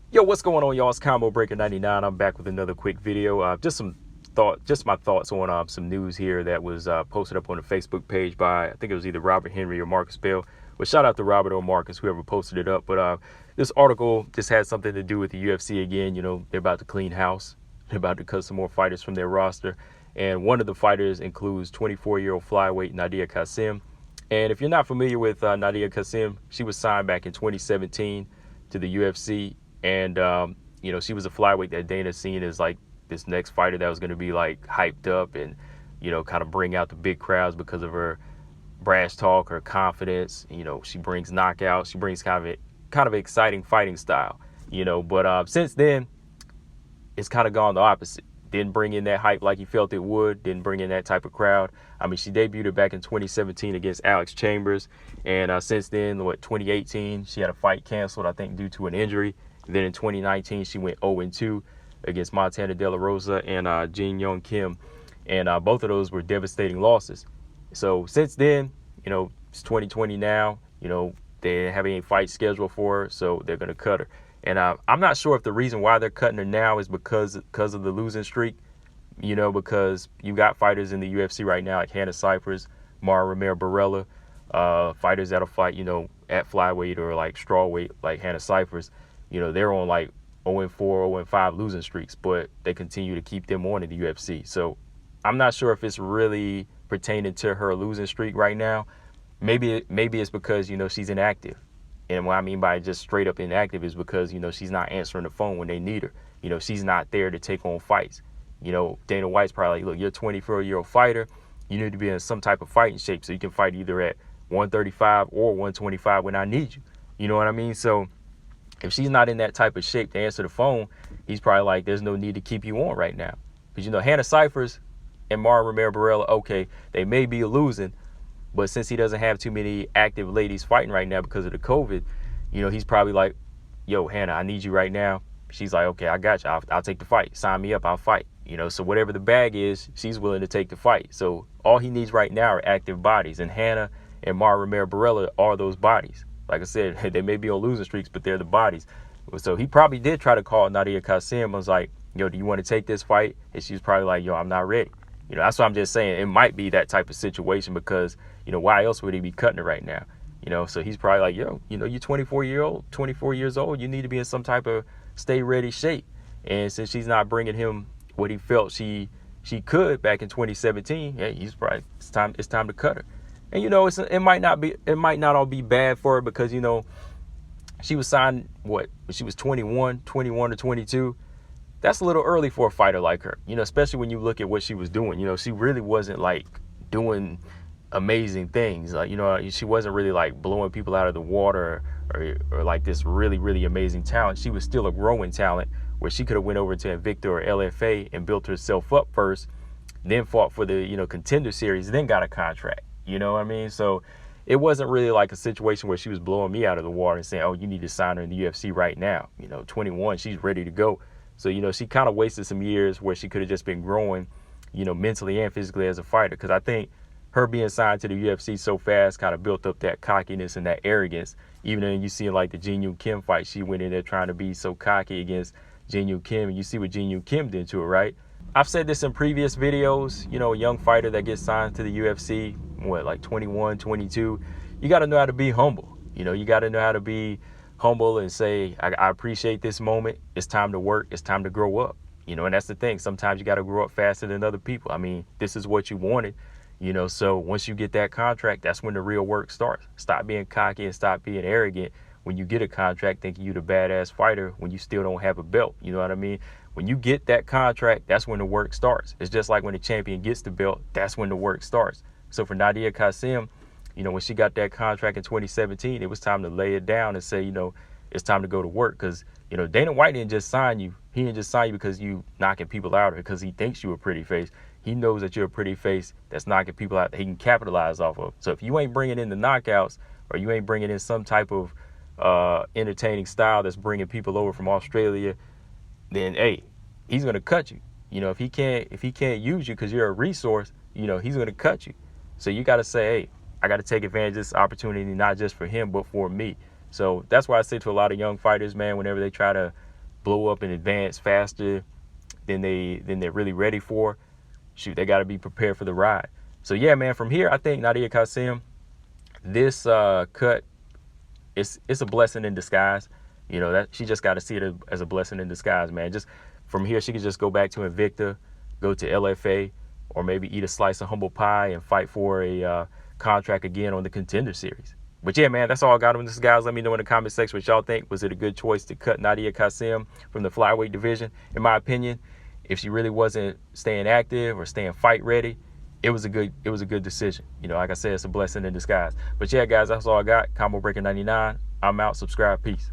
Yo, what's going on, y'all? It's Combo Breaker 99. I'm back with another quick video. Just my thoughts on some news here that was posted up on the Facebook page by, I think it was either Robert Henry or Marcus Bell. Well, shout out to Robert or Marcus, whoever posted it up. But this article just had something to do with the UFC again. You know, they're about to clean house. They're about to cut some more fighters from their roster. And one of the fighters includes 24-year-old flyweight Nadia Kassem. And if you're not familiar with Nadia Kassem, she was signed back in 2017 to the UFC. And, you know, she was a flyweight that Dana seen as like this next fighter that was going to be like hyped up and, you know, kind of bring out the big crowds because of her brash talk, her confidence. You know, she brings knockouts. She brings kind of exciting fighting style, you know. But since then, it's kind of gone the opposite. Didn't bring in that hype like he felt it would. Didn't bring in that type of crowd. I mean, she debuted back in 2017 against Alex Chambers. And since then, 2018, she had a fight canceled, I think, due to an injury. Then in 2019, she went 0-2 against Montana De La Rosa and Jin Young Kim. And both of those were devastating losses. So since then, you know, it's 2020 now. You know, they didn't have any fight scheduled for her, so they're going to cut her. And I'm not sure if the reason why they're cutting her now is because of the losing streak. You know, because you got fighters in the UFC right now like Hannah Cifers, Mara Romero-Barella, fighters that'll fight, you know, at flyweight or like strawweight like Hannah Cifers. You know, they're on like 0-4, 0-5 losing streaks, but they continue to keep them on in the UFC. So I'm not sure if it's really pertaining to her losing streak right now. Maybe it's because, you know, she's inactive. And what I mean by just straight up inactive is because, you know, she's not answering the phone when they need her. You know, she's not there to take on fights. You know, Dana White's probably like, look, you're a 24-year-old fighter. You need to be in some type of fighting shape so you can fight either at 135 or 125 when I need you. You know what I mean? So if she's not in that type of shape to answer the phone, he's probably like, there's no need to keep you on right now. Because, you know, Hannah Cifers and Mara Romero-Barella, okay, they may be losing, but since he doesn't have too many active ladies fighting right now because of the COVID, you know, he's probably like, yo, Hannah, I need you right now. She's like, okay, I got you. I'll take the fight. Sign me up. I'll fight. You know, so whatever the bag is, she's willing to take the fight. So all he needs right now are active bodies. And Hannah and Mara Romero-Barella are those bodies. Like I said, they may be on losing streaks, but they're the bodies. So he probably did try to call Nadia Kassem. I was like, yo, do you want to take this fight? And she's probably like, yo, I'm not ready. You know, that's what I'm just saying. It might be that type of situation because, you know, why else would he be cutting it right now? You know, so he's probably like, yo, you know, you're 24 years old. You need to be in some type of stay ready shape. And since she's not bringing him what he felt she could back in 2017, yeah, he's probably it's time to cut her. And you know, it might not all be bad for her because, you know, she was signed when she was 21 or 22. That's a little early for a fighter like her, you know, especially when you look at what she was doing. You know, she really wasn't like doing amazing things. Like, you know, she wasn't really like blowing people out of the water or like this really, really amazing talent. She was still a growing talent where she could have went over to Invicta or LFA and built herself up first, then fought for the, you know, Contender Series, then got a contract. You know what I mean? So it wasn't really like a situation where she was blowing me out of the water and saying, oh, you need to sign her in the UFC right now. You know, 21, she's ready to go. So, you know, she kind of wasted some years where she could have just been growing, you know, mentally and physically as a fighter. Because I think her being signed to the UFC so fast kind of built up that cockiness and that arrogance. Even when you see like the Jin Young Kim fight, she went in there trying to be so cocky against Jin Young Kim. And you see what Jin Young Kim did to her, right? I've said this in previous videos, you know, a young fighter that gets signed to the UFC, like 21, 22, you got to know how to be humble. You know, you got to know how to be humble and say, I appreciate this moment. It's time to work. It's time to grow up. You know, and that's the thing. Sometimes you got to grow up faster than other people. I mean, this is what you wanted, you know, so once you get that contract, that's when the real work starts. Stop being cocky and stop being arrogant when you get a contract thinking you're the badass fighter when you still don't have a belt. You know what I mean? When you get that contract, that's when the work starts. It's just like when the champion gets the belt, that's when the work starts. So for Nadia Kassem, you know, when she got that contract in 2017, it was time to lay it down and say, you know, it's time to go to work. Because, you know, Dana White didn't just sign you. He didn't just sign you because you knocking people out or because he thinks you a pretty face. He knows that you're a pretty face that's knocking people out that he can capitalize off of. So if you ain't bringing in the knockouts or you ain't bringing in some type of entertaining style that's bringing people over from Australia, then, hey, he's going to cut you. You know, if he can't use you because you're a resource, you know, he's going to cut you. So you got to say, hey, I got to take advantage of this opportunity, not just for him, but for me. So that's why I say to a lot of young fighters, man, whenever they try to blow up in advance faster than they're really ready for, shoot, they got to be prepared for the ride. So yeah, man, from here, I think Nadia Kassem, this cut, it's a blessing in disguise. You know, that she just got to see it as a blessing in disguise, man. Just from here, she could just go back to Invicta, go to LFA, or maybe eat a slice of humble pie and fight for a contract again on the Contender Series. But yeah, man, that's all I got on this, guys. Let me know in the comment section what y'all think. Was it a good choice to cut Nadia Kassem from the flyweight division? In my opinion, if she really wasn't staying active or staying fight ready, it was a good decision. You know, like I said, it's a blessing in disguise. But yeah, guys, that's all I got. Combo Breaker 99. I'm out. Subscribe. Peace.